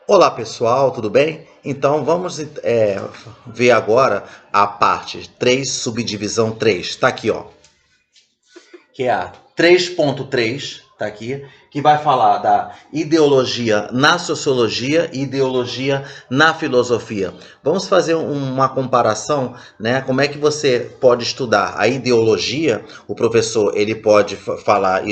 Olá pessoal, tudo bem? Então vamos ver agora a parte 3, subdivisão 3. Está aqui, ó. Que é a 3.3, tá aqui, que vai falar da ideologia na sociologia e ideologia na filosofia. Vamos fazer uma comparação, né? Como é que você pode estudar a ideologia? O professor ele pode falar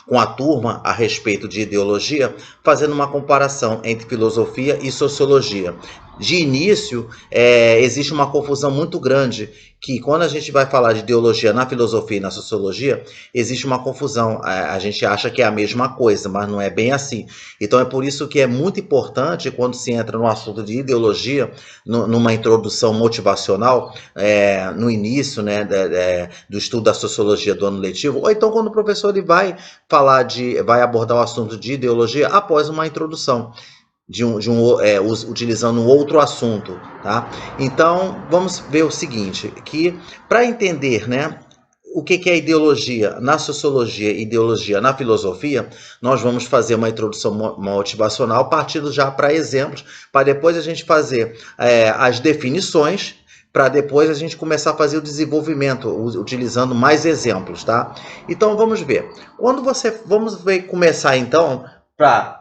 com a turma a respeito de ideologia, fazendo uma comparação entre filosofia e sociologia. De início, existe uma confusão muito grande que quando a gente vai falar de ideologia na filosofia e na sociologia, existe uma confusão. A gente acha que é a mesma coisa, mas não é bem assim. Então é por isso que é muito importante quando se entra no assunto de ideologia, numa introdução motivacional, no início, né, do estudo da sociologia do ano letivo, ou então quando o professor ele vai abordar o assunto de ideologia após uma introdução utilizando um outro assunto, tá? Então vamos ver o seguinte, que para entender, né, o que é ideologia na sociologia e ideologia na filosofia, nós vamos fazer uma introdução motivacional partindo já para exemplos, para depois a gente fazer as definições, para depois a gente começar a fazer o desenvolvimento utilizando mais exemplos, tá? Então vamos ver. Começar então para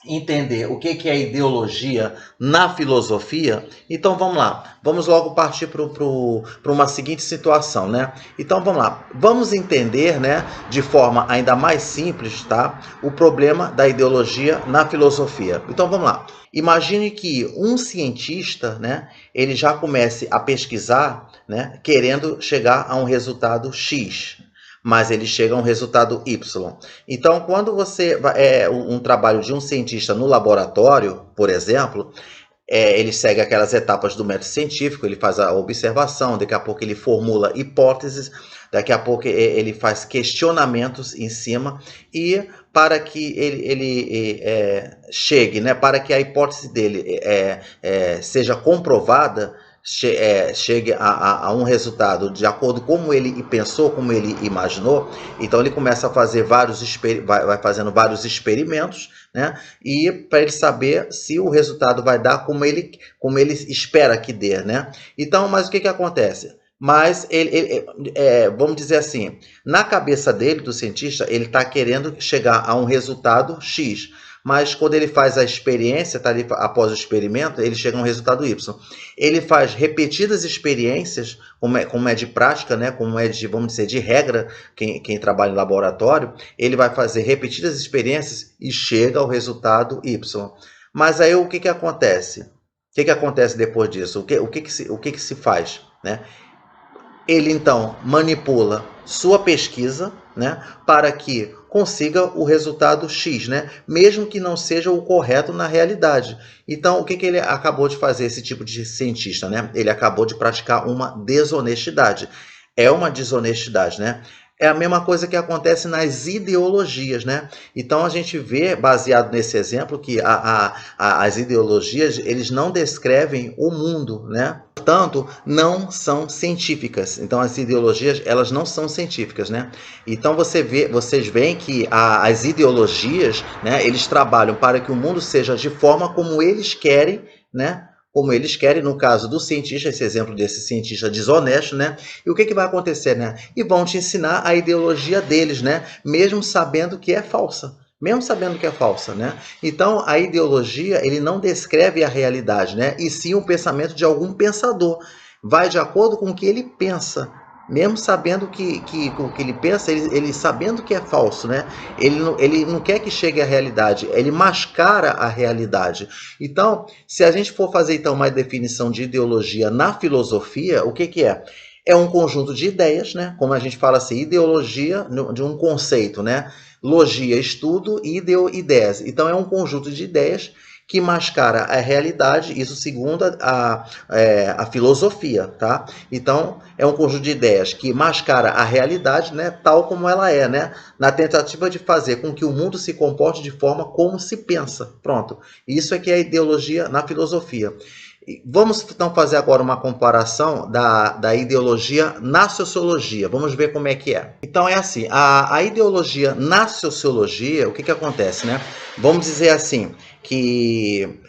entender o que é ideologia na filosofia, então vamos lá, vamos logo partir para uma seguinte situação, né? Então vamos lá, vamos entender, né, de forma ainda mais simples, tá? O problema da ideologia na filosofia. Então vamos lá, imagine que um cientista, né, ele já comece a pesquisar, né, querendo chegar a um resultado X, mas ele chega a um resultado Y. Então, quando você um trabalho de um cientista no laboratório, por exemplo, ele segue aquelas etapas do método científico, ele faz a observação, daqui a pouco ele formula hipóteses, daqui a pouco ele faz questionamentos em cima, e para que ele chegue, né, para que a hipótese dele seja comprovada, chegue a um resultado de acordo com como ele pensou, como ele imaginou, então ele começa a fazer vai fazendo vários experimentos, né? E para ele saber se o resultado vai dar como ele espera que dê, né? Então, mas o que acontece? Mas vamos dizer assim, na cabeça dele, do cientista, ele está querendo chegar a um resultado X. Mas quando ele faz a experiência, tá ali após o experimento, ele chega a um resultado Y. Ele faz repetidas experiências, como é de prática, né? Como é de, vamos dizer, de regra, quem trabalha em laboratório, ele vai fazer repetidas experiências e chega ao resultado Y. Mas aí o que acontece? O que acontece depois disso? O que se faz, né? Ele então manipula sua pesquisa, né, para que consiga o resultado X, né, mesmo que não seja o correto na realidade. Então, o que ele acabou de fazer, esse tipo de cientista, né? Ele acabou de praticar uma desonestidade. É uma desonestidade, né? É a mesma coisa que acontece nas ideologias, né? Então a gente vê, baseado nesse exemplo, que as ideologias eles não descrevem o mundo, né? Portanto, não são científicas. Então as ideologias elas não são científicas, né? Então vocês veem que as ideologias, né? Eles trabalham para que o mundo seja de forma como eles querem, né? Como eles querem, no caso do cientista, esse exemplo desse cientista desonesto, né? E o que vai acontecer, né? E vão te ensinar a ideologia deles, né? Mesmo sabendo que é falsa. Mesmo sabendo que é falsa, né? Então, a ideologia, ele não descreve a realidade, né? E sim o pensamento de algum pensador. Vai de acordo com o que ele pensa. Mesmo sabendo que o que ele pensa, ele sabendo que é falso, né? Ele não quer que chegue à realidade, ele mascara a realidade. Então, se a gente for fazer então uma definição de ideologia na filosofia, o que é? É um conjunto de ideias, né? Como a gente fala assim, ideologia de um conceito, né? Logia, estudo, e ideias. Então é um conjunto de ideias que mascara a realidade, isso segundo a filosofia, tá? Então, é um conjunto de ideias que mascara a realidade, né, tal como ela é, né, na tentativa de fazer com que o mundo se comporte de forma como se pensa. Pronto. Isso é que é a ideologia na filosofia. Vamos então fazer agora uma comparação da ideologia na sociologia. Vamos ver como é que é. Então é assim, a ideologia na sociologia, o que acontece, né? Vamos dizer assim, que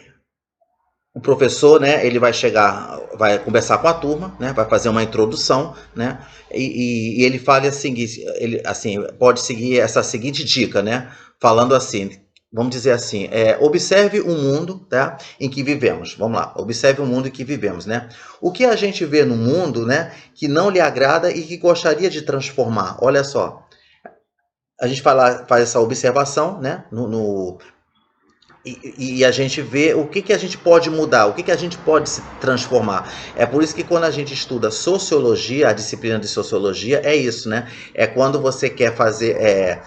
o professor, né, ele vai chegar, vai conversar com a turma, né, vai fazer uma introdução, né, e ele fala assim, ele assim pode seguir essa seguinte dica, né, falando assim, vamos dizer assim, observe o mundo, tá, em que vivemos. Vamos lá, observe o mundo em que vivemos, né? O que a gente vê no mundo, né, que não lhe agrada e que gostaria de transformar. Olha só, a gente faz essa observação, né, e a gente vê o que a gente pode mudar, o que a gente pode se transformar. É por isso que quando a gente estuda sociologia, a disciplina de sociologia, é isso, né? É quando você quer fazer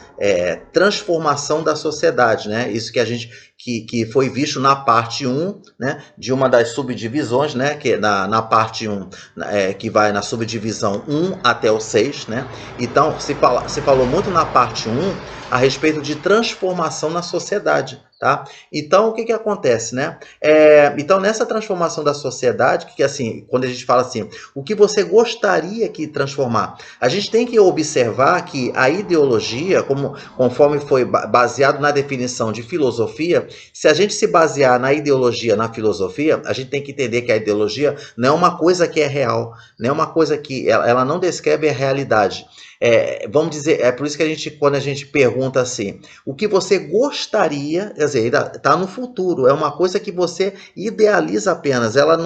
transformação da sociedade, né? Isso que a gente que foi visto na parte 1, né? De uma das subdivisões, né? Que na parte 1, que vai na subdivisão 1 até o 6, né? Então, se falou muito na parte 1 a respeito de transformação na sociedade. Tá? Então, o que acontece, né? Então, nessa transformação da sociedade, que assim, quando a gente fala assim, o que você gostaria que transformar? A gente tem que observar que a ideologia, conforme foi baseado na definição de filosofia, se a gente se basear na ideologia, na filosofia, a gente tem que entender que a ideologia não é uma coisa que é real, não é uma coisa que ela não descreve a realidade. Vamos dizer, é por isso que quando a gente pergunta assim, o que você gostaria, quer dizer, está no futuro, é uma coisa que você idealiza apenas, ela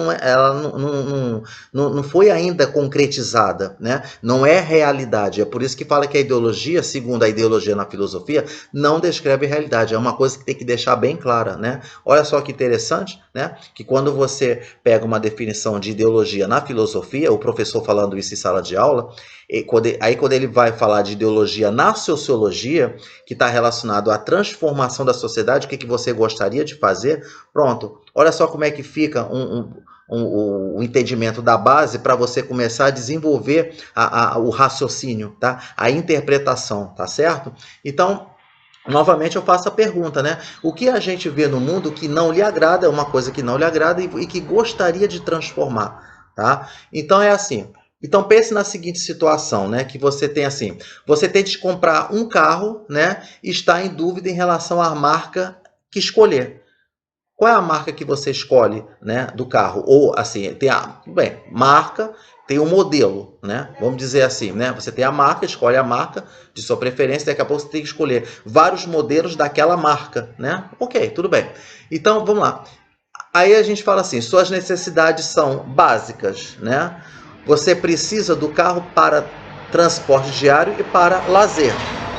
não foi ainda concretizada, né? Não é realidade, é por isso que fala que a ideologia, segundo a ideologia na filosofia, não descreve a realidade, é uma coisa que tem que deixar bem clara, né? Olha só que interessante, né? Que quando você pega uma definição de ideologia na filosofia, o professor falando isso em sala de aula, quando ele vai falar de ideologia na sociologia, que está relacionado à transformação da sociedade, o que você gostaria de fazer, pronto. Olha só como é que fica o entendimento da base para você começar a desenvolver o raciocínio, tá? A interpretação, tá certo? Então, novamente eu faço a pergunta, né? O que a gente vê no mundo que não lhe agrada, é uma coisa que não lhe agrada e que gostaria de transformar, tá? Então é assim. Então pense na seguinte situação, né? Que você tem assim, você tem de comprar um carro, né? E está em dúvida em relação à marca que escolher. Qual é a marca que você escolhe, né, do carro? Ou assim, marca, tem o modelo, né? Vamos dizer assim, né? Você tem a marca, escolhe a marca de sua preferência, daqui a pouco você tem que escolher vários modelos daquela marca, né? Ok, tudo bem. Então, vamos lá. Aí a gente fala assim, suas necessidades são básicas, né? Você precisa do carro para transporte diário e para lazer,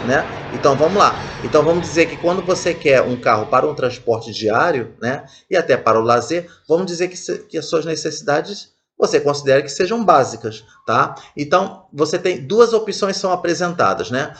né? Então vamos lá. Então vamos dizer que quando você quer um carro para um transporte diário, né, e até para o lazer, vamos dizer que as suas necessidades você considera que sejam básicas, tá? Então você tem duas opções são apresentadas, né?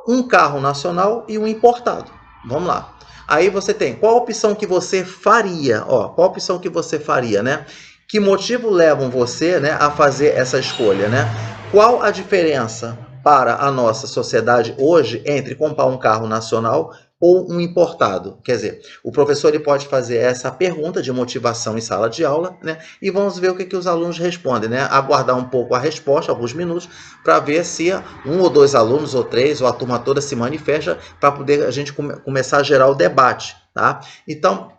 Um carro nacional e um importado. Vamos lá. Aí você tem qual opção que você faria? Ó, qual opção que você faria, né? Que motivo levam você, né, a fazer essa escolha, né? Qual a diferença para a nossa sociedade hoje entre comprar um carro nacional ou um importado? Quer dizer, o professor ele pode fazer essa pergunta de motivação em sala de aula, né? E vamos ver o que os alunos respondem, né? Aguardar um pouco a resposta, alguns minutos, para ver se um ou dois alunos, ou três, ou a turma toda se manifesta, para poder a gente começar a gerar o debate, tá? Então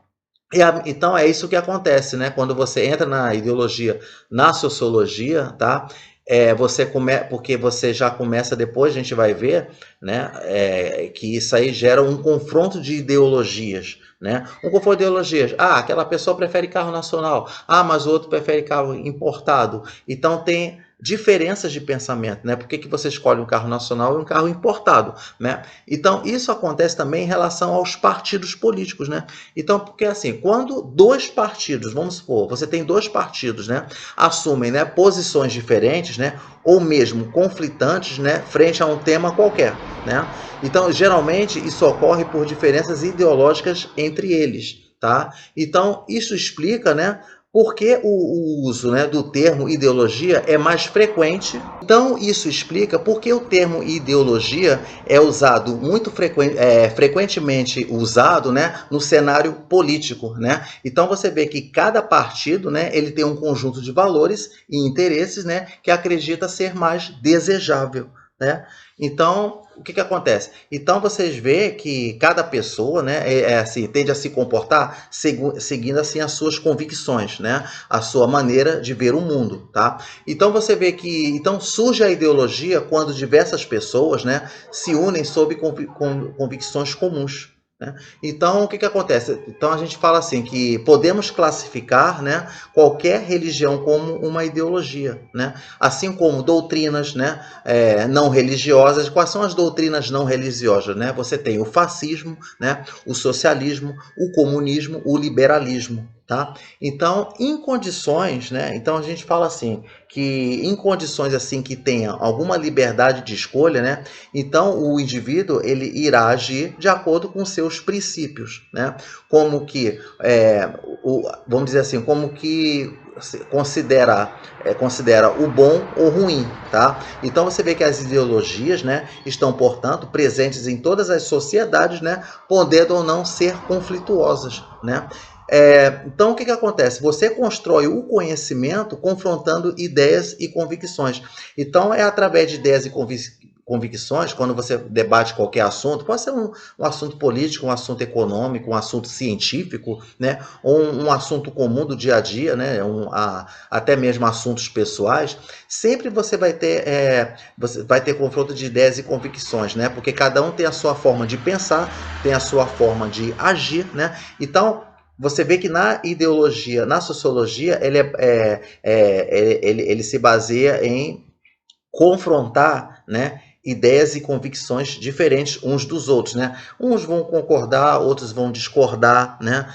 é isso que acontece, né? Quando você entra na ideologia, na sociologia, tá? Porque você já começa depois, a gente vai ver, né? Que isso aí gera um confronto de ideologias, né? Um confronto de ideologias. Ah, aquela pessoa prefere carro nacional. Ah, mas o outro prefere carro importado. Então tem diferenças de pensamento, né? Por que você escolhe um carro nacional e um carro importado, né? Então isso acontece também em relação aos partidos políticos, né? Então, porque assim, quando dois partidos, vamos supor, você tem dois partidos, né, assumem, né, posições diferentes, né, ou mesmo conflitantes, né, frente a um tema qualquer, né? Então, geralmente isso ocorre por diferenças ideológicas entre eles, tá? Então, isso explica, né, por que o uso, né, do termo ideologia é mais frequente. Então, isso explica por que o termo ideologia é usado frequentemente usado, né, no cenário político, né? Então você vê que cada partido, né, ele tem um conjunto de valores e interesses, né, que acredita ser mais desejável, né? Então, o que acontece? Então, vocês veem que cada pessoa, né, assim, tende a se comportar seguindo assim as suas convicções, né? A sua maneira de ver o mundo, tá? Então, você vê que então surge a ideologia quando diversas pessoas, né, se unem sob convicções comuns, né? Então, o que acontece? Então, a gente fala assim que podemos classificar, né, qualquer religião como uma ideologia, né? Assim como doutrinas, né, não religiosas. Quais são as doutrinas não religiosas, né? Você tem o fascismo, né, o socialismo, o comunismo, o liberalismo, tá? Então, em condições, né? Então a gente fala assim que em condições assim que tenha alguma liberdade de escolha, né? Então o indivíduo ele irá agir de acordo com seus princípios, né? Como que vamos dizer assim, como que considera o bom ou ruim, tá? Então você vê que as ideologias, né, estão, portanto, presentes em todas as sociedades, né, podendo ou não ser conflituosas, né? Então o que acontece? Você constrói o conhecimento confrontando ideias e convicções. Então é através de ideias e convicções, quando você debate qualquer assunto, pode ser um assunto político, um assunto econômico, um assunto científico, né? Ou um assunto comum do dia a dia, né? Até mesmo assuntos pessoais, sempre você vai ter confronto de ideias e convicções, né? Porque cada um tem a sua forma de pensar, tem a sua forma de agir, né? Então você vê que na ideologia, na sociologia, ele se baseia em confrontar, né, ideias e convicções diferentes uns dos outros, né? Uns vão concordar, outros vão discordar, né?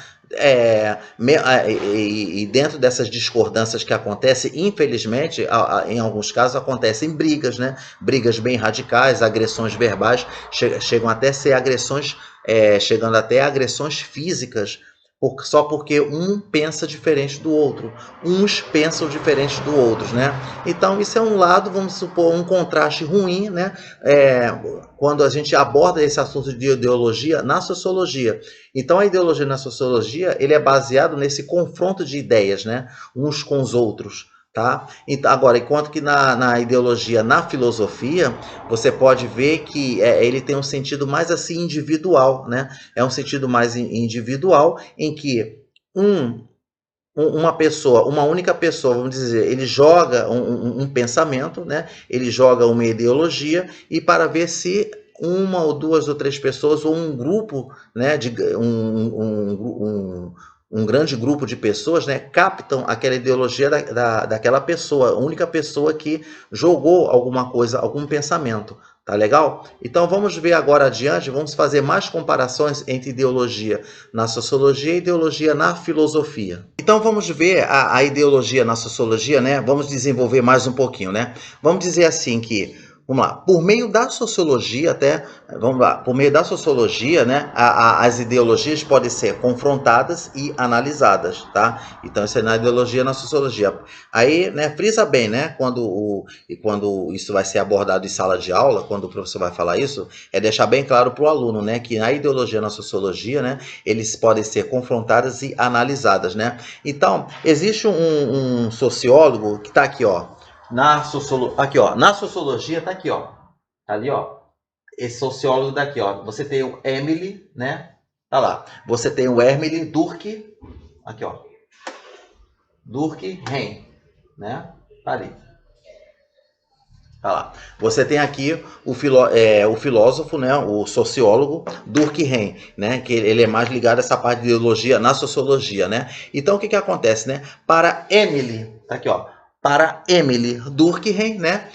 E dentro dessas discordâncias que acontecem, infelizmente, em alguns casos acontecem brigas, né? Brigas bem radicais, agressões verbais, chegam até a ser agressões, chegando até a agressões físicas, só porque um pensa diferente do outro, uns pensam diferente do outro, né? Então isso é um lado, vamos supor, um contraste ruim, né? Quando a gente aborda esse assunto de ideologia na sociologia. Então a ideologia na sociologia ele é baseado nesse confronto de ideias, né? Uns com os outros. Tá? Então, agora, enquanto que na ideologia, na filosofia, você pode ver que ele tem um sentido mais assim individual, né? É um sentido mais individual em que uma pessoa, uma única pessoa, vamos dizer, ele joga um pensamento, né? Ele joga uma ideologia e para ver se uma ou duas ou três pessoas ou um grupo, né, um grande grupo de pessoas, né, captam aquela ideologia daquela pessoa, a única pessoa que jogou alguma coisa, algum pensamento. Tá legal? Então vamos ver agora adiante, vamos fazer mais comparações entre ideologia na sociologia e ideologia na filosofia. Então vamos ver a ideologia na sociologia, né? Vamos desenvolver mais um pouquinho, né? Vamos dizer assim que, vamos lá, por meio da sociologia até, vamos lá, por meio da sociologia, né? As ideologias podem ser confrontadas e analisadas, tá? Então isso é na ideologia, na sociologia. Aí, né? Frisa bem, né? Quando isso vai ser abordado em sala de aula, quando o professor vai falar isso, é deixar bem claro para o aluno, né? Que na ideologia, na sociologia, né? Eles podem ser confrontadas e analisadas, né? Então, existe um sociólogo que está aqui, ó. Aqui, ó. Na sociologia tá aqui, ó. Tá ali, ó. Esse sociólogo daqui, ó. Você tem o Emily, né? Tá lá. Você tem o Emily Durkheim. Aqui, ó. Durkheim, né? Tá ali. Tá lá. Você tem aqui o filósofo, né, o sociólogo Durkheim, né, que ele é mais ligado a essa parte de ideologia na sociologia, né? Então o que acontece, né? Para Emily, tá aqui, ó. Para Emily Durkheim, né,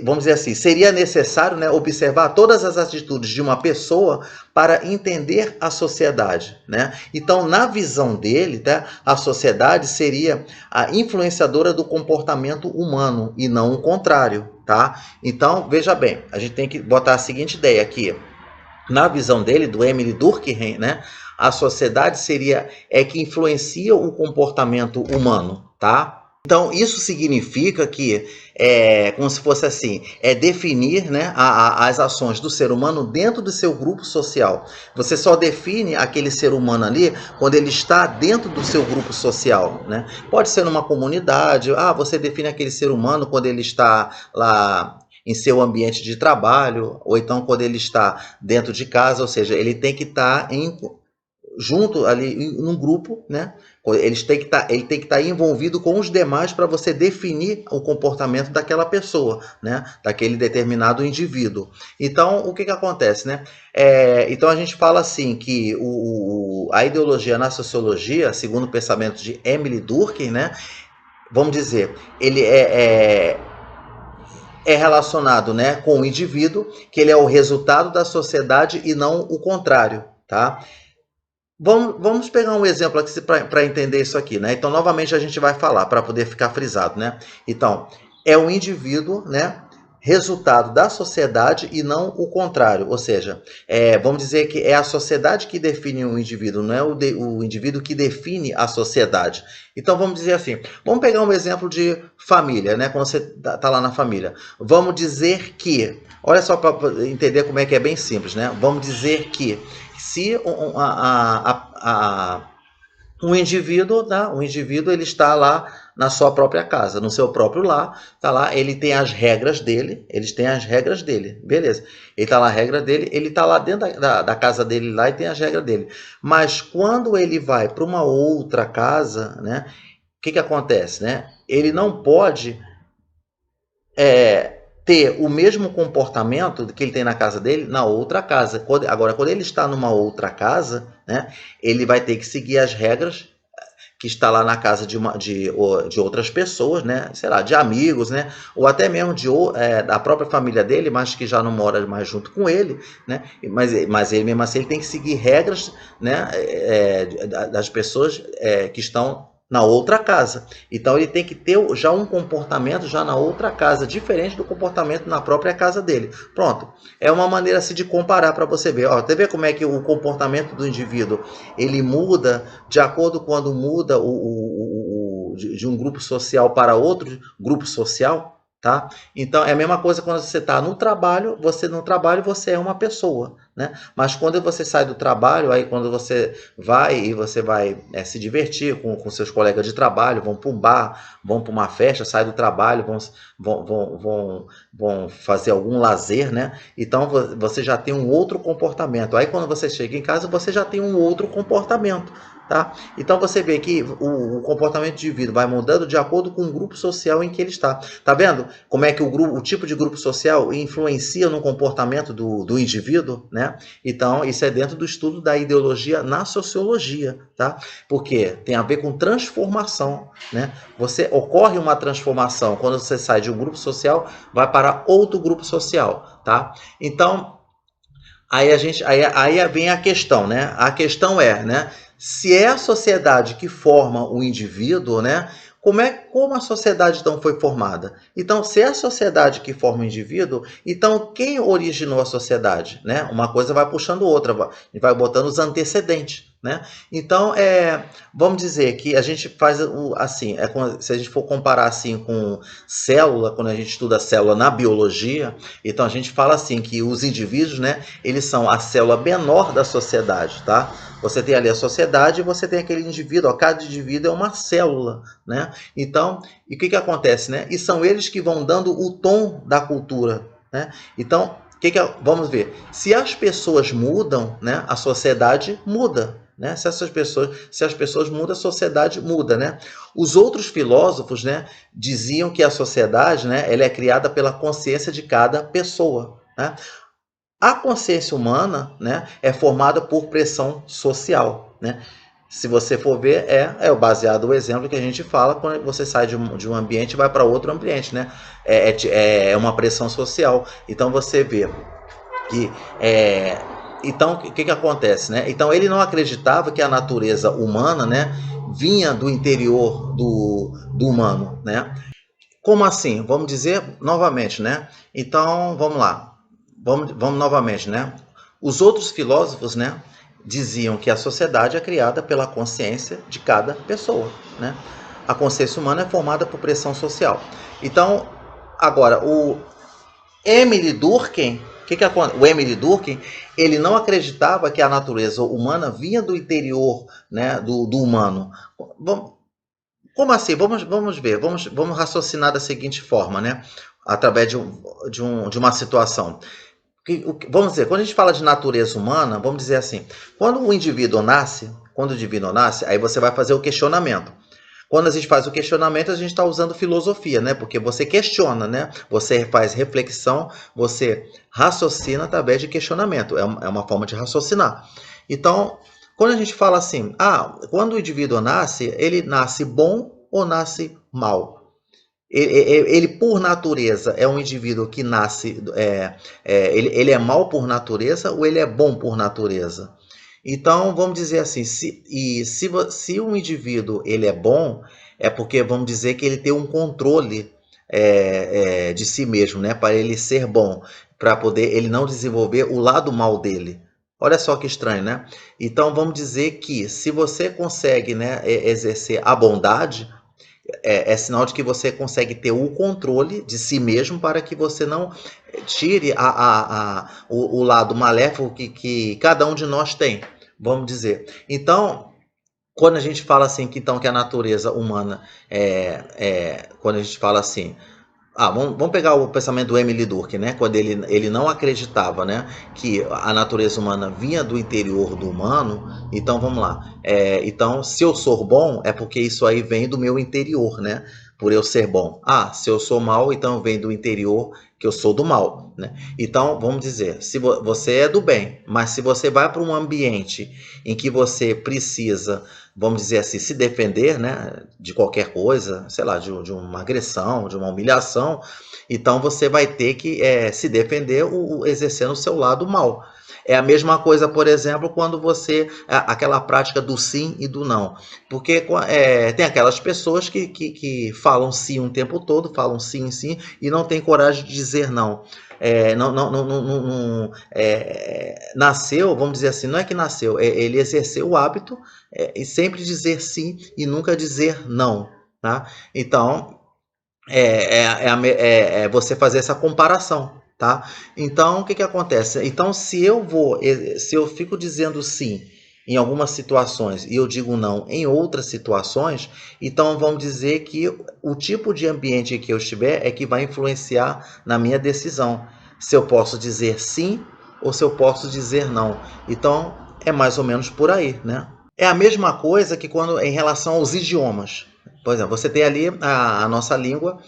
vamos dizer assim, seria necessário, né, observar todas as atitudes de uma pessoa para entender a sociedade, né? Então, na visão dele, tá, a sociedade seria a influenciadora do comportamento humano e não o contrário, tá? Então, veja bem, a gente tem que botar a seguinte ideia aqui. Na visão dele, do Emily Durkheim, né, a sociedade que influencia o comportamento humano, tá? Então, isso significa que, como se fosse assim, definir, né, as ações do ser humano dentro do seu grupo social. Você só define aquele ser humano ali quando ele está dentro do seu grupo social, né? Pode ser numa comunidade, você define aquele ser humano quando ele está lá em seu ambiente de trabalho, ou então quando ele está dentro de casa, ou seja, ele tem que estar junto ali num grupo, né? Ele tem que estar envolvido com os demais para você definir o comportamento daquela pessoa, né? Daquele determinado indivíduo. Então, o que acontece, né? Então a gente fala assim que a ideologia na sociologia, segundo o pensamento de Emile Durkheim, né? Vamos dizer, ele é relacionado, né, com o indivíduo, que ele é o resultado da sociedade e não o contrário, tá? Vamos pegar um exemplo aqui para entender isso aqui, né? Então, novamente, a gente vai falar para poder ficar frisado, né? Então, é o indivíduo, né? Resultado da sociedade e não o contrário. Ou seja, vamos dizer que é a sociedade que define o indivíduo, não é o indivíduo que define a sociedade. Então, vamos dizer assim, vamos pegar um exemplo de família, né? Quando você está lá na família. Vamos dizer que, olha só para entender como é que é bem simples, né? Vamos dizer que se um indivíduo, tá? Um indivíduo ele está lá na sua própria casa, no seu próprio lar, tá lá, ele tem as regras dele, eles têm as regras dele, beleza. Ele tá lá, a regra dele, ele tá lá dentro da casa dele lá e tem as regras dele. Mas quando ele vai para uma outra casa, né? O que acontece, né? Ele não pode ter o mesmo comportamento que ele tem na casa dele na outra casa. Agora, quando ele está numa outra casa, né, ele vai ter que seguir as regras que está lá na casa de outras pessoas, né, sei lá, de amigos, né, ou até mesmo da própria família dele, mas que já não mora mais junto com ele, né, mas ele mesmo assim ele tem que seguir regras, né, das pessoas que estão na outra casa. Então ele tem que ter já um comportamento já na outra casa, diferente do comportamento na própria casa dele. Pronto. É uma maneira assim de comparar para você ver. Ó, você vê como é que o comportamento do indivíduo ele muda de acordo quando muda de um grupo social para outro grupo social. Tá? Então é a mesma coisa quando você está no trabalho, você é uma pessoa, né? Mas quando você sai do trabalho, aí quando você vai se divertir com seus colegas de trabalho, vão para um bar, vão para uma festa, sai do trabalho, vão fazer algum lazer, né? Então você já tem um outro comportamento. Aí quando você chega em casa, você já tem um outro comportamento. Tá? Então você vê que o comportamento de indivíduo vai mudando de acordo com o grupo social em que ele está. Tá vendo como é que o tipo de grupo social influencia no comportamento do indivíduo, né? Então isso é dentro do estudo da ideologia na sociologia, tá? Porque tem a ver com transformação, né? Ocorre uma transformação quando você sai de um grupo social, vai para outro grupo social, tá? Então aí vem a questão, né? A questão né? Se é a sociedade que forma o indivíduo, né? Como a sociedade então foi formada? Então, se é a sociedade que forma o indivíduo, então quem originou a sociedade, né? Uma coisa vai puxando outra, vai botando os antecedentes, né? Então, vamos dizer que a gente faz assim, se a gente for comparar assim com célula, quando a gente estuda célula na biologia, então a gente fala assim que os indivíduos, né? Eles são a célula menor da sociedade, tá? Você tem ali a sociedade e você tem aquele indivíduo, cada indivíduo é uma célula, né? Então, e o que acontece, né? E são eles que vão dando o tom da cultura, né? Então, vamos ver, se as pessoas mudam, né? A sociedade muda, né? Se as pessoas mudam, a sociedade muda, né? Os outros filósofos, né, diziam que a sociedade, né, ela é criada pela consciência de cada pessoa, né? A consciência humana, né, é formada por pressão social, né? Se você for ver, é baseado no exemplo que a gente fala quando você sai de um ambiente e vai para outro ambiente, né? É uma pressão social. Então você vê que então o que acontece, né? Então ele não acreditava que a natureza humana, né, vinha do interior do humano, né? Como assim? Vamos dizer novamente, né? Então vamos lá. Vamos novamente, né? Os outros filósofos, né, diziam que a sociedade é criada pela consciência de cada pessoa, né? A consciência humana é formada por pressão social. Então, agora, o Emile Durkheim, o Emile Durkheim, ele não acreditava que a natureza humana vinha do interior, né, do humano. Como assim? Vamos ver, vamos raciocinar da seguinte forma, né? Através de uma situação. Vamos dizer, quando a gente fala de natureza humana, vamos dizer assim, quando o indivíduo nasce, aí você vai fazer o questionamento. Quando a gente faz o questionamento, a gente está usando filosofia, né? Porque você questiona, né? Você faz reflexão, você raciocina através de questionamento. É uma forma de raciocinar. Então, quando a gente fala assim, quando o indivíduo nasce, ele nasce bom ou nasce mal? Ele por natureza, é um indivíduo que nasce, ele é mal por natureza ou ele é bom por natureza? Então, vamos dizer assim, se um indivíduo ele é bom, é porque vamos dizer que ele tem um controle de si mesmo, né? Para ele ser bom, para poder ele não desenvolver o lado mal dele. Olha só que estranho, né? Então, vamos dizer que se você consegue, né, exercer a bondade, é sinal de que você consegue ter o controle de si mesmo para que você não tire o lado maléfico que cada um de nós tem, vamos dizer. Então, quando a gente fala assim que a natureza humana quando a gente fala assim, vamos pegar o pensamento do Emile Durkheim, né? Quando ele não acreditava, né, que a natureza humana vinha do interior do humano. Então vamos lá. Então, se eu sou bom, é porque isso aí vem do meu interior, né? Por eu ser bom. Se eu sou mal, então vem do interior que eu sou do mal, né? Então vamos dizer, se você é do bem, mas se você vai para um ambiente em que você precisa, vamos dizer assim, se defender, né, de qualquer coisa, sei lá, de uma agressão, de uma humilhação, então você vai ter que se defender exercendo o seu lado mal. É a mesma coisa, por exemplo, quando aquela prática do sim e do não. Porque tem aquelas pessoas que falam sim o tempo todo, falam sim, sim, e não tem coragem de dizer não. Nasceu, vamos dizer assim, não é que nasceu, ele exerceu o hábito e sempre dizer sim e nunca dizer não, tá? Então, você fazer essa comparação, tá? Então, o que acontece? Então, se eu fico dizendo sim em algumas situações e eu digo não em outras situações, então vamos dizer que o tipo de ambiente que eu estiver é que vai influenciar na minha decisão. Se eu posso dizer sim ou se eu posso dizer não. Então, é mais ou menos por aí, né? É a mesma coisa que quando em relação aos idiomas. Por exemplo, você tem ali a nossa língua,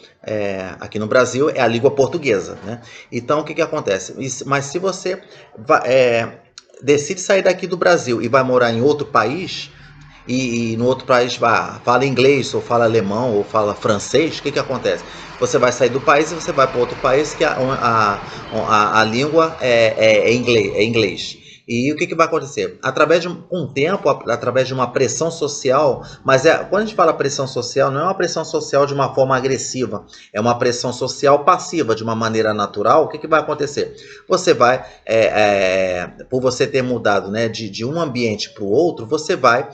aqui no Brasil, é a língua portuguesa, né? Então, o que acontece? Mas se você decide sair daqui do Brasil e vai morar em outro país, e no outro país fala inglês, ou fala alemão, ou fala francês, o que acontece? Você vai sair do país e você vai para outro país que a língua é inglês. E o que vai acontecer? Com o tempo, através de uma pressão social, mas quando a gente fala pressão social, não é uma pressão social de uma forma agressiva, é uma pressão social passiva, de uma maneira natural. O que vai acontecer? Você vai, por você ter mudado, né, de um ambiente para o outro, você vai,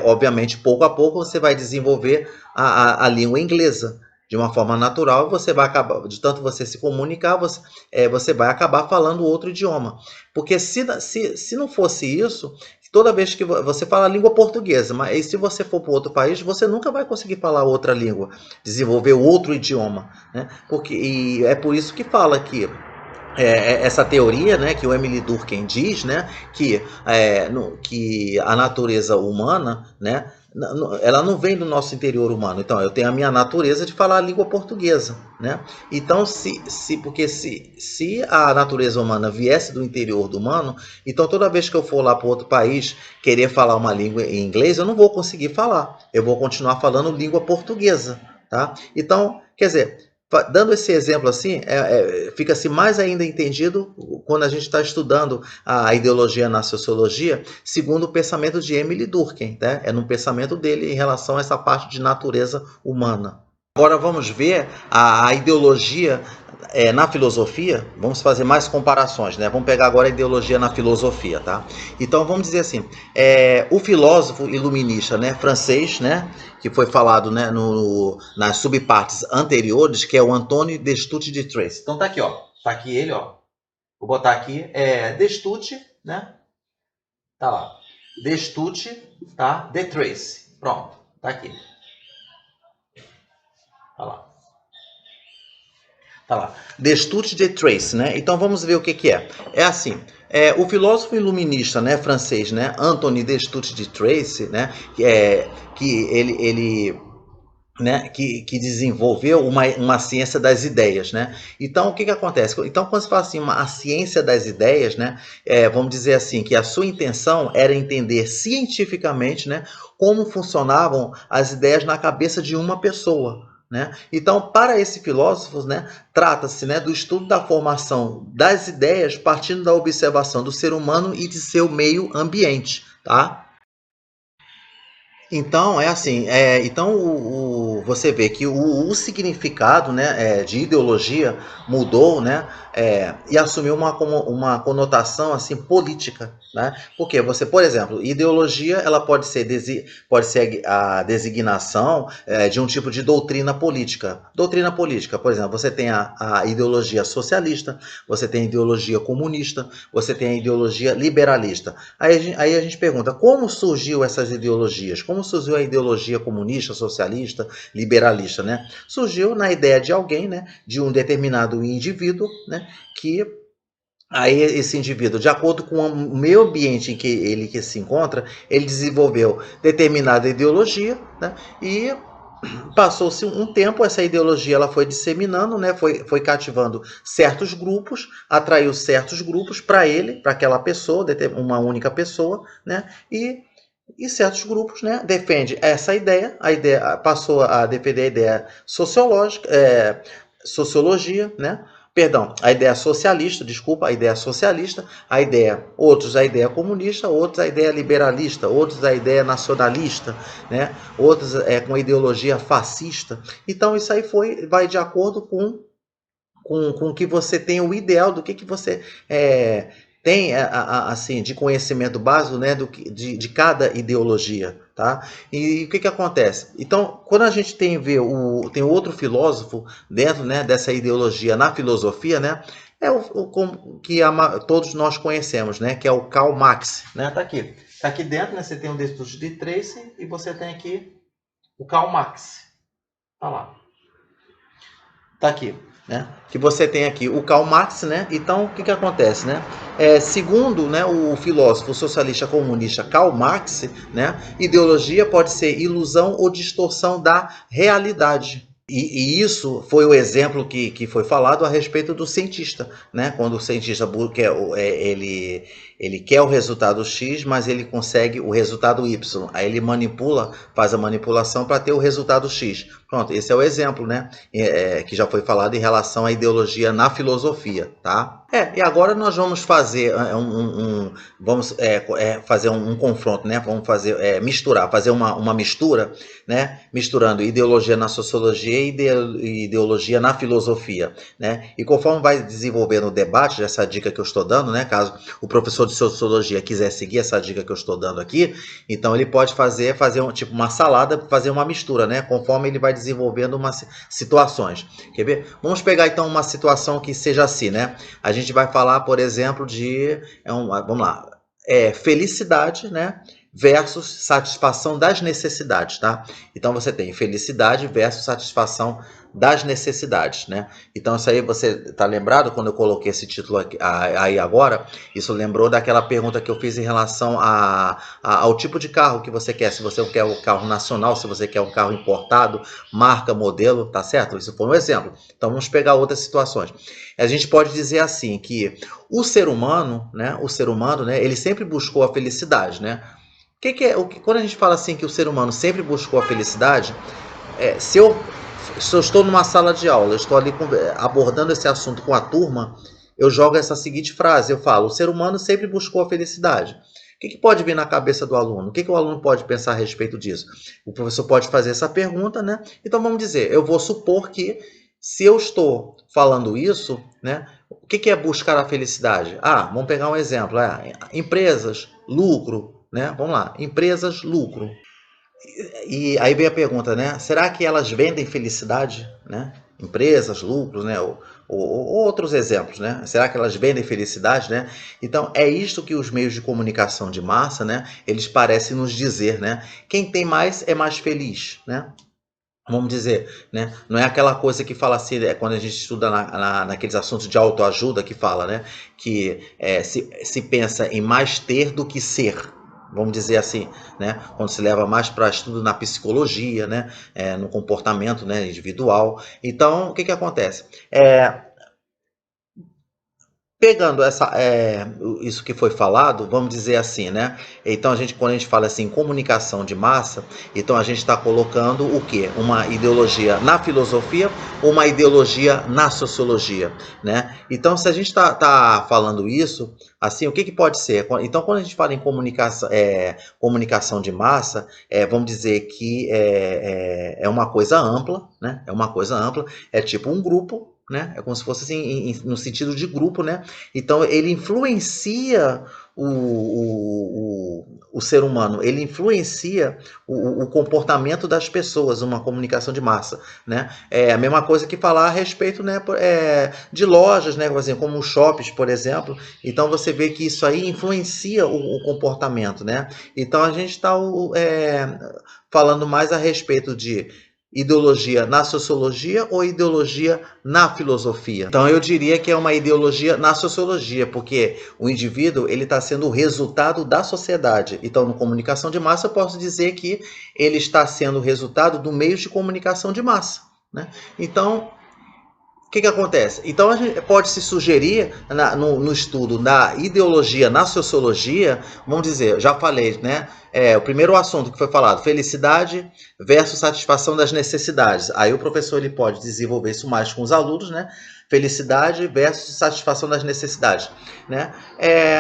obviamente, pouco a pouco, você vai desenvolver a língua inglesa de uma forma natural. Você vai acabar, de tanto você se comunicar, você vai acabar falando outro idioma. Porque se não fosse isso, toda vez que você fala a língua portuguesa, mas se você for para outro país, você nunca vai conseguir falar outra língua, desenvolver outro idioma, né? E é por isso que fala que essa teoria, né, que o Emile Durkheim diz, né, que a natureza humana, né, ela não vem do nosso interior humano. Então, eu tenho a minha natureza de falar a língua portuguesa, né? Então, porque se a natureza humana viesse do interior do humano, então toda vez que eu for lá para outro país querer falar uma língua em inglês, eu não vou conseguir falar. Eu vou continuar falando língua portuguesa, tá? Então, quer dizer, dando esse exemplo assim, fica-se mais ainda entendido quando a gente está estudando a ideologia na sociologia, segundo o pensamento de Emile Durkheim, né? É no pensamento dele em relação a essa parte de natureza humana. Agora vamos ver a ideologia na filosofia. Vamos fazer mais comparações, né? Vamos pegar agora a ideologia na filosofia, tá? Então vamos dizer assim, o filósofo iluminista, né, francês, né, que foi falado, né, nas subpartes anteriores, que é o Antoine Destutt de Tracy. Então tá aqui, ó. Tá aqui ele, ó. Vou botar aqui, Destutt, né? Tá lá. Destutt, tá? De Tracy. Pronto, tá aqui. Tá lá. Tá lá. Destutt de Tracy, né? Então vamos ver o que que é. É assim, o filósofo iluminista, né, francês, né, Antoine Destutt de Tracy, né, que ele né, que desenvolveu uma ciência das ideias, né? Então, o que que acontece? Então, quando se fala assim, a ciência das ideias, né, vamos dizer assim, que a sua intenção era entender cientificamente, né, como funcionavam as ideias na cabeça de uma pessoa. Né? Então, para esse filósofo, né, trata-se, né, do estudo da formação das ideias partindo da observação do ser humano e de seu meio ambiente. Tá? Então, é assim, então você vê que o significado, né, de ideologia mudou, né, e assumiu uma conotação assim política, né? Porque você, por exemplo, ideologia ela pode ser a designação de um tipo de doutrina política. Doutrina política, por exemplo, você tem a ideologia socialista, você tem a ideologia comunista, você tem a ideologia liberalista. Aí a gente pergunta, como surgiu essas ideologias? Como surgiu a ideologia comunista, socialista, liberalista, né? Surgiu na ideia de alguém, né? De um determinado indivíduo, né? Que aí esse indivíduo, de acordo com o meio ambiente em que se encontra, ele desenvolveu determinada ideologia, né? E passou-se um tempo, essa ideologia ela foi disseminando, né? Foi cativando certos grupos, atraiu certos grupos para ele, para aquela pessoa, uma única pessoa, né? E certos grupos, né, defende essa ideia, a ideia passou a defender a ideia sociológica, sociologia, né? Perdão, a ideia socialista, desculpa, a ideia socialista, outros a ideia comunista, outros a ideia liberalista, outros a ideia nacionalista, né? Outros com a ideologia fascista. Então isso aí vai de acordo com que você tem o ideal do que você tem assim de conhecimento básico, né, de cada ideologia, tá? E o que que acontece? Então, quando a gente tem outro filósofo dentro, né, dessa ideologia na filosofia, né, que todos nós conhecemos, né, que é o Karl Marx, né? Tá aqui dentro, né? Você tem o Destutt de Tracy e você tem aqui o Karl Marx, tá lá. Tá aqui, né? Que você tem aqui o Karl Marx, né? Então, o que que acontece, né? Segundo, né, o filósofo socialista comunista Karl Marx, né, ideologia pode ser ilusão ou distorção da realidade. E isso foi o exemplo que foi falado a respeito do cientista, né? Quando o cientista ele quer o resultado X, mas ele consegue o resultado Y. Aí ele faz a manipulação para ter o resultado X. Pronto, esse é o exemplo, né? Que já foi falado em relação à ideologia na filosofia, tá? E agora nós vamos fazer fazer um confronto, né? Vamos fazer fazer uma mistura, né? Misturando ideologia na sociologia e ideologia na filosofia, né? E conforme vai desenvolvendo o debate, essa dica que eu estou dando, né? Caso o professor de sociologia quiser seguir essa dica que eu estou dando aqui, então ele pode fazer tipo uma salada, fazer uma mistura, né? Conforme ele vai desenvolvendo umas situações. Quer ver? Vamos pegar então uma situação que seja assim, né? A gente vai falar, por exemplo, vamos lá, felicidade, né? Versus satisfação das necessidades, tá? Então você tem felicidade versus satisfação das necessidades, né? Então isso aí você tá lembrado quando eu coloquei esse título aqui, aí agora? Isso lembrou daquela pergunta que eu fiz em relação ao tipo de carro que você quer, se você quer um carro nacional, se você quer um carro importado, marca, modelo, tá certo? Isso foi um exemplo. Então vamos pegar outras situações. A gente pode dizer assim que o ser humano, né, ele sempre buscou a felicidade, né? Quando a gente fala assim que o ser humano sempre buscou a felicidade, se eu estou numa sala de aula, eu estou ali abordando esse assunto com a turma, eu jogo essa seguinte frase, eu falo, o ser humano sempre buscou a felicidade. que pode vir na cabeça do aluno? O que o aluno pode pensar a respeito disso? O professor pode fazer essa pergunta, né? Então vamos dizer, eu vou supor que se eu estou falando isso, né? O que é buscar a felicidade? Vamos pegar um exemplo, empresas, lucro, né? Vamos lá, empresas, lucro. E aí vem a pergunta, né? Será que elas vendem felicidade, né? Empresas, lucros, né? Ou outros exemplos, né? Será que elas vendem felicidade, né? Então é isto que os meios de comunicação de massa, né? Eles parecem nos dizer, né? Quem tem mais é mais feliz, né? Vamos dizer, né? Não é aquela coisa que fala assim, quando a gente estuda naqueles assuntos de autoajuda que fala, né? Que se pensa em mais ter do que ser. Vamos dizer assim, né? Quando se leva mais para estudo na psicologia, né? No comportamento, né? Individual. Então, o que acontece? Pegando isso que foi falado, vamos dizer assim, né? Então, quando a gente fala assim, comunicação de massa, então a gente está colocando o quê? Uma ideologia na filosofia ou uma ideologia na sociologia, né? Então, se a gente tá falando isso, assim, o que pode ser? Então, quando a gente fala em comunicação de massa, vamos dizer que é uma coisa ampla, né? É uma coisa ampla, é tipo um grupo, né? É como se fosse assim, no sentido de grupo, né? Então ele influencia o ser humano, ele influencia o comportamento das pessoas, uma comunicação de massa, né? É a mesma coisa que falar a respeito, né, de lojas, né, assim, como shoppings, por exemplo. Então você vê que isso aí influencia o comportamento, né? Então a gente está falando mais a respeito de ideologia na sociologia ou ideologia na filosofia? Então eu diria que é uma ideologia na sociologia, porque o indivíduo ele está sendo o resultado da sociedade. Então, no comunicação de massa, eu posso dizer que ele está sendo o resultado do meio de comunicação de massa, né? Então, o que acontece? Então a gente pode se sugerir no estudo da ideologia na sociologia, vamos dizer, já falei, né? O primeiro assunto que foi falado, felicidade versus satisfação das necessidades. Aí o professor ele pode desenvolver isso mais com os alunos, né? Felicidade versus satisfação das necessidades, né?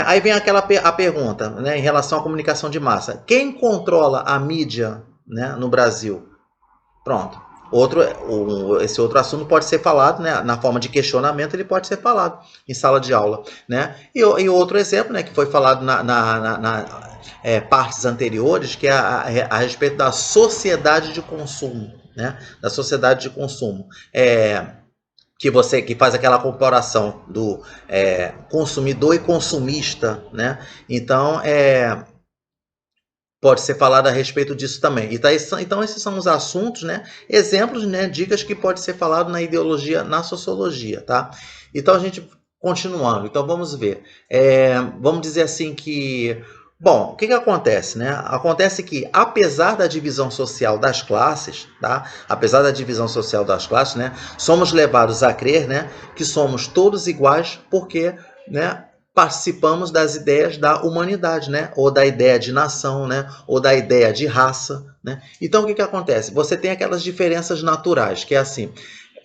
Aí vem a pergunta, né? Em relação à comunicação de massa, quem controla a mídia, né, no Brasil? Pronto. Esse outro assunto pode ser falado, né, na forma de questionamento, ele pode ser falado em sala de aula, né? E outro exemplo, né, que foi falado partes anteriores, que é a respeito da sociedade de consumo, né? Da sociedade de consumo. Que faz aquela comparação do consumidor e consumista, né? Então, pode ser falado a respeito disso também. Então, esses são os assuntos, né? Exemplos, né? Dicas que pode ser falado na ideologia, na sociologia, tá? Então, a gente, continuando. Então, vamos ver. Vamos dizer assim que... Bom, o que acontece, né? Acontece que, apesar da divisão social das classes, tá? Apesar da divisão social das classes, né? Somos levados a crer, né? Que somos todos iguais porque, né? Participamos das ideias da humanidade, né? Ou da ideia de nação, né? Ou da ideia de raça, né? Então, o que acontece? Você tem aquelas diferenças naturais, que é assim,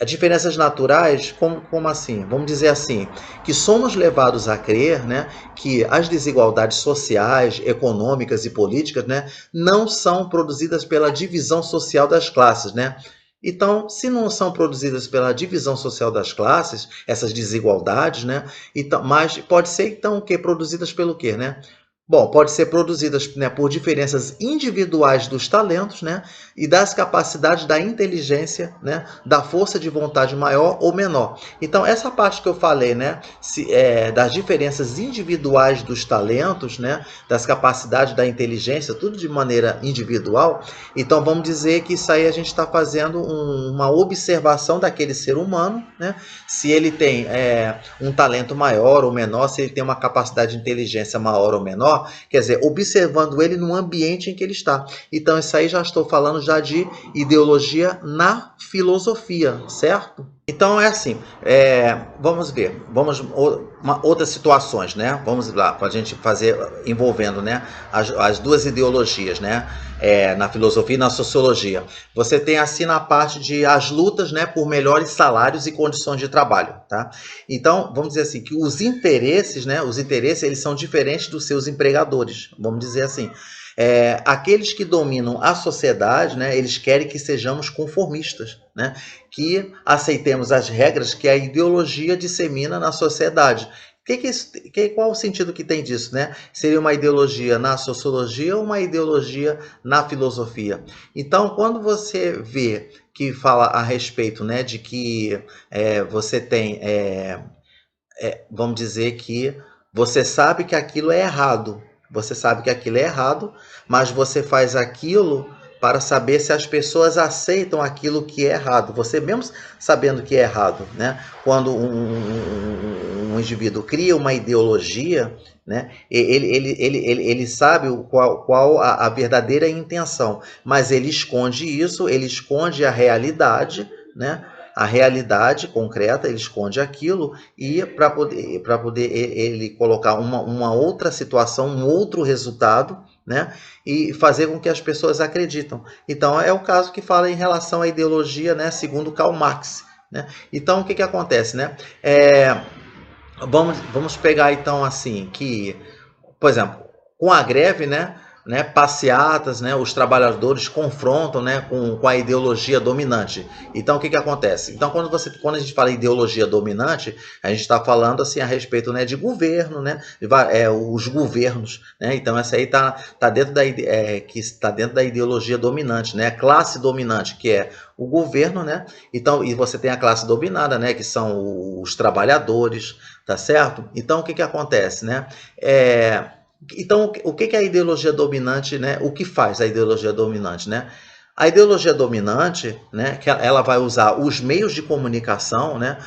diferenças naturais, como assim? Vamos dizer assim, que somos levados a crer, né, que as desigualdades sociais, econômicas e políticas, né, não são produzidas pela divisão social das classes, né? Então, se não são produzidas pela divisão social das classes, essas desigualdades, né? Então, mas pode ser então o quê? Produzidas pelo quê, né? Bom, pode ser produzidas, né, por diferenças individuais dos talentos, né, e das capacidades da inteligência, né, da força de vontade maior ou menor. Então, essa parte que eu falei, né, das diferenças individuais dos talentos, né, das capacidades da inteligência, tudo de maneira individual. Então, vamos dizer que isso aí a gente está fazendo uma observação daquele ser humano, né, se ele tem um talento maior ou menor, se ele tem uma capacidade de inteligência maior ou menor. Quer dizer, observando ele no ambiente em que ele está. Então, isso aí já estou falando já de ideologia na filosofia, certo? Então é assim, vamos ver, outras situações, né? Vamos lá, para a gente fazer envolvendo, né, as duas ideologias, né? Na filosofia e na sociologia. Você tem assim na parte de as lutas, né, por melhores salários e condições de trabalho, tá? Então vamos dizer assim que os interesses, né? Os interesses eles são diferentes dos seus empregadores, vamos dizer assim. Aqueles que dominam a sociedade, né, eles querem que sejamos conformistas, né, que aceitemos as regras que a ideologia dissemina na sociedade. Qual o sentido que tem disso, né? Seria uma ideologia na sociologia ou uma ideologia na filosofia? Então, quando você vê que fala a respeito, né, de que você tem, vamos dizer que você sabe que aquilo é errado, você sabe que aquilo é errado, mas você faz aquilo para saber se as pessoas aceitam aquilo que é errado. Você mesmo sabendo que é errado, né? Quando um indivíduo cria uma ideologia, né? Ele sabe qual a verdadeira intenção, mas ele esconde isso, ele esconde a realidade, né? A realidade concreta, ele esconde aquilo e para poder ele colocar uma outra situação, um outro resultado, né? E fazer com que as pessoas acreditam. Então é o caso que fala em relação à ideologia, né? Segundo Karl Marx, né? Então o que acontece, né? Vamos pegar então assim que, por exemplo, com a greve, né, passeatas, né, os trabalhadores confrontam, né, com a ideologia dominante. Então, o que acontece? Então, quando a gente fala em ideologia dominante, a gente está falando assim a respeito, né, de governo, né, os governos, né. Então, essa aí tá dentro que está dentro da ideologia dominante, né, classe dominante, que é o governo, né. Então, e você tem a classe dominada, né, que são os trabalhadores, tá certo? Então, o que acontece, né? Então, o que é a ideologia dominante, né? O que faz a ideologia dominante, né? A ideologia dominante, né, que ela vai usar os meios de comunicação, né,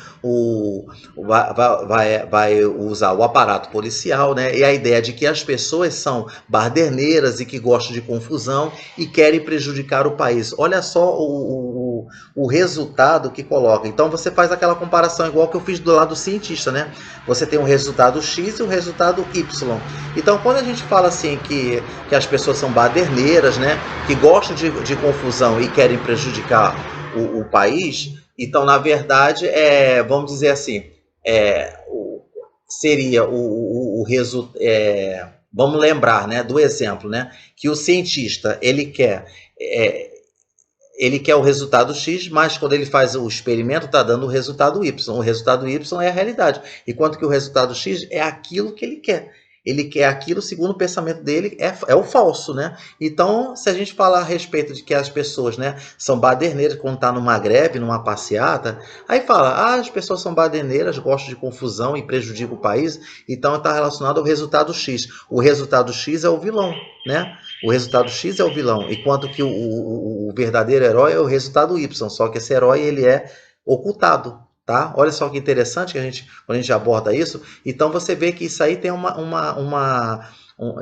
vai usar o aparato policial, né, e a ideia de que as pessoas são baderneiras e que gostam de confusão e querem prejudicar o país. Olha só o resultado que coloca. Então você faz aquela comparação igual que eu fiz do lado cientista, né? Você tem o resultado X e o resultado Y. Então quando a gente fala assim que as pessoas são baderneiras, né, que gostam de confusão e querem prejudicar o país, então na verdade vamos dizer assim, seria o resultado. Vamos lembrar, né, do exemplo, né, que o cientista ele quer o resultado X, mas quando ele faz o experimento, está dando o resultado Y. O resultado Y é a realidade. Enquanto que o resultado X é aquilo que ele quer. Ele quer aquilo, segundo o pensamento dele, é o falso, né? Então, se a gente falar a respeito de que as pessoas, né, são baderneiras quando está numa greve, numa passeata, aí fala, as pessoas são baderneiras, gostam de confusão e prejudicam o país, então está relacionado ao resultado X. O resultado X é o vilão, né? O resultado X é o vilão, enquanto que o verdadeiro herói é o resultado Y, só que esse herói ele é ocultado, tá? Olha só que interessante que quando a gente aborda isso, então você vê que isso aí tem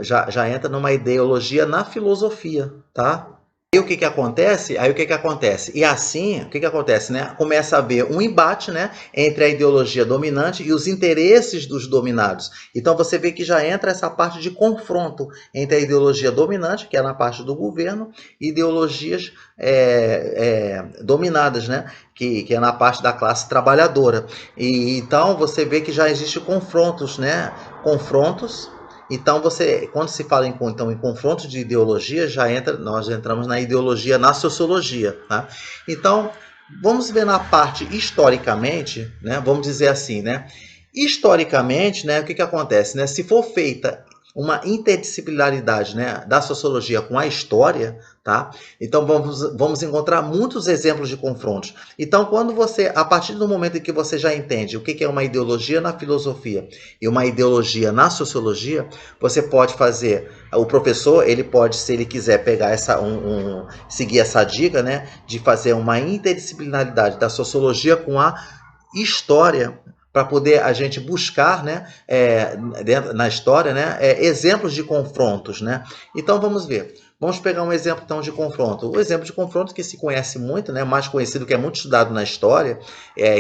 já entra numa ideologia na filosofia, tá? E o que acontece? Aí o que acontece? E assim, o que acontece, né? Começa a haver um embate, né, entre a ideologia dominante e os interesses dos dominados. Então você vê que já entra essa parte de confronto entre a ideologia dominante, que é na parte do governo, e ideologias dominadas, né, que é na parte da classe trabalhadora. E então você vê que já existem confrontos, né? Confrontos. Então, quando se fala em confronto de ideologia, nós entramos na ideologia, na sociologia. Tá? Então, vamos ver na parte historicamente, né? Vamos dizer assim, né? Historicamente, né, o que acontece? Né? Se for feita uma interdisciplinaridade, né, da sociologia com a história, tá? Então vamos encontrar muitos exemplos de confrontos. Então, a partir do momento em que você já entende o que é uma ideologia na filosofia e uma ideologia na sociologia, você pode fazer, o professor, ele pode, se ele quiser pegar seguir essa dica, né, de fazer uma interdisciplinaridade da sociologia com a história, para poder a gente buscar, né, na história, né, exemplos de confrontos, né? Então vamos ver. Vamos pegar um exemplo então de confronto. O exemplo de confronto que se conhece muito, né, mais conhecido, que é muito estudado na história,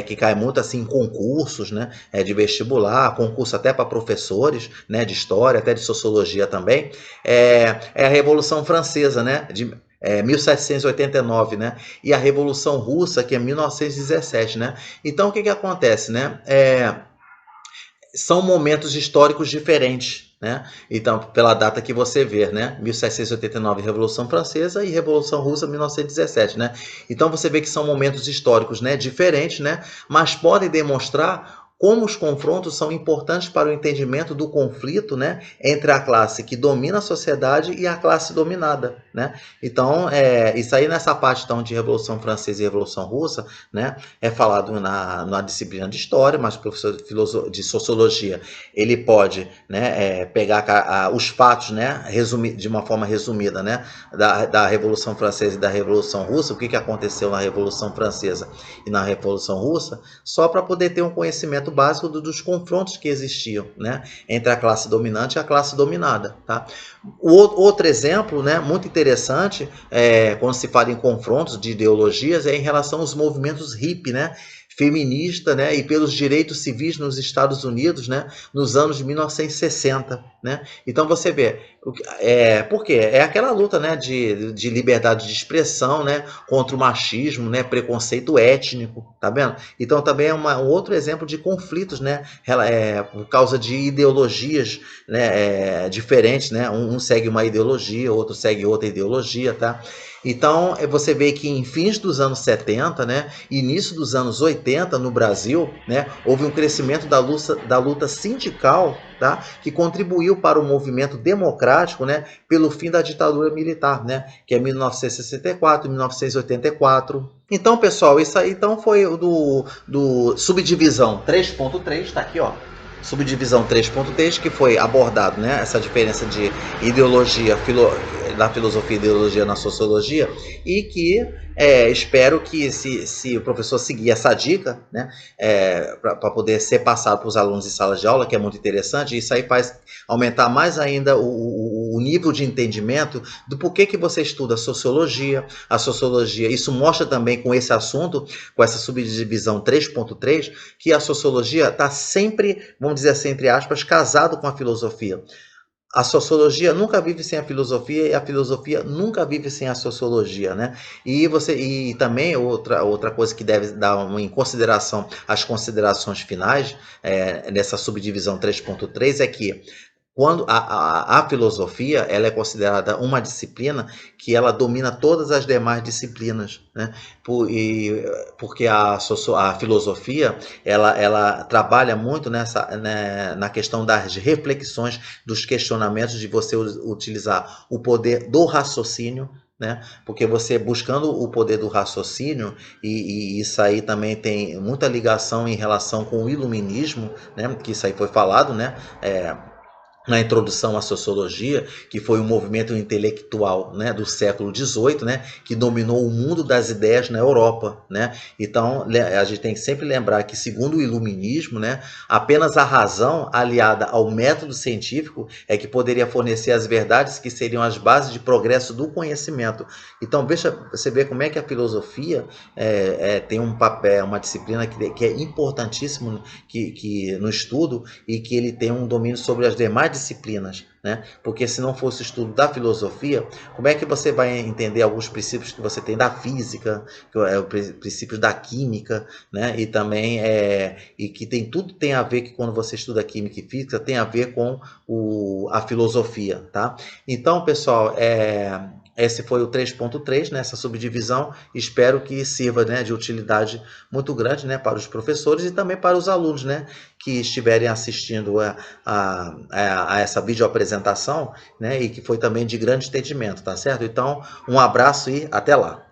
que cai muito assim em concursos, né, de vestibular, concurso até para professores, né, de história, até de sociologia também, é a Revolução Francesa, né, de 1789, né? E a Revolução Russa, que é 1917, né? Então, o que acontece, né? São momentos históricos diferentes, né? Então, pela data que você vê, né? 1789, Revolução Francesa, e Revolução Russa, 1917, né? Então, você vê que são momentos históricos, né, diferentes, né? Mas podem demonstrar como os confrontos são importantes para o entendimento do conflito, né, entre a classe que domina a sociedade e a classe dominada, né? Então, isso aí nessa parte então, de Revolução Francesa e Revolução Russa, né, é falado na disciplina de História, mas o professor de Sociologia, ele pode, né, pegar os fatos, né, de uma forma resumida, né, da Revolução Francesa e da Revolução Russa, o que aconteceu na Revolução Francesa e na Revolução Russa, só para poder ter um conhecimento básico dos confrontos que existiam, né, entre a classe dominante e a classe dominada, tá? Outro exemplo, né, muito interessante, quando se fala em confrontos de ideologias, é em relação aos movimentos hippie, né, feminista, né, e pelos direitos civis nos Estados Unidos, né, nos anos de 1960, né? Então você vê, por quê? É aquela luta, né, de liberdade de expressão, né, contra o machismo, né, preconceito étnico, tá vendo? Então também é um outro exemplo de conflitos, né, por causa de ideologias, né, diferentes, né? Um segue uma ideologia, outro segue outra ideologia, tá? Então, você vê que em fins dos anos 70, né, início dos anos 80 no Brasil, né, houve um crescimento da luta sindical, tá, que contribuiu para o movimento democrático, né, pelo fim da ditadura militar, né, que é 1964 e 1984. Então, pessoal, isso aí então foi o do subdivisão 3.3, tá aqui, ó. Subdivisão 3.3, que foi abordado, né, essa diferença de ideologia, da filosofia e ideologia na sociologia, e que espero que se o professor seguir essa dica, né, para poder ser passado para os alunos em sala de aula, que é muito interessante, isso aí faz aumentar mais ainda o nível de entendimento do porquê que você estuda a sociologia, isso mostra também com esse assunto, com essa subdivisão 3.3, que a sociologia está sempre, vamos dizer assim, entre aspas, casado com a filosofia. A sociologia nunca vive sem a filosofia e a filosofia nunca vive sem a sociologia, né? E também outra coisa que deve dar em consideração as considerações finais nessa subdivisão 3.3 é que quando a filosofia ela é considerada uma disciplina que ela domina todas as demais disciplinas, né? Porque a filosofia ela trabalha muito na questão das reflexões, dos questionamentos, de você utilizar o poder do raciocínio, né? Porque você buscando o poder do raciocínio, e isso aí também tem muita ligação em relação com o iluminismo, né? Que isso aí foi falado, né? Na introdução à sociologia, que foi um movimento intelectual, né, do século XVIII, né, que dominou o mundo das ideias na Europa, né? Então a gente tem que sempre lembrar que, segundo o iluminismo, né, apenas a razão aliada ao método científico é que poderia fornecer as verdades que seriam as bases de progresso do conhecimento. Então veja, você vê como é que a filosofia tem um papel, uma disciplina que é importantíssimo que no estudo, e que ele tem um domínio sobre as demais disciplinas, né? Porque se não fosse o estudo da filosofia, como é que você vai entender alguns princípios que você tem da física, que é o princípios da química, né? E também e que tudo tem a ver, que quando você estuda química e física tem a ver com a filosofia, tá? Então, pessoal, esse foi o 3.3, né, essa subdivisão. Espero que sirva, né, de utilidade muito grande, né, para os professores e também para os alunos, né, que estiverem assistindo a essa videoapresentação, né, e que foi também de grande entendimento, tá certo? Então, um abraço e até lá.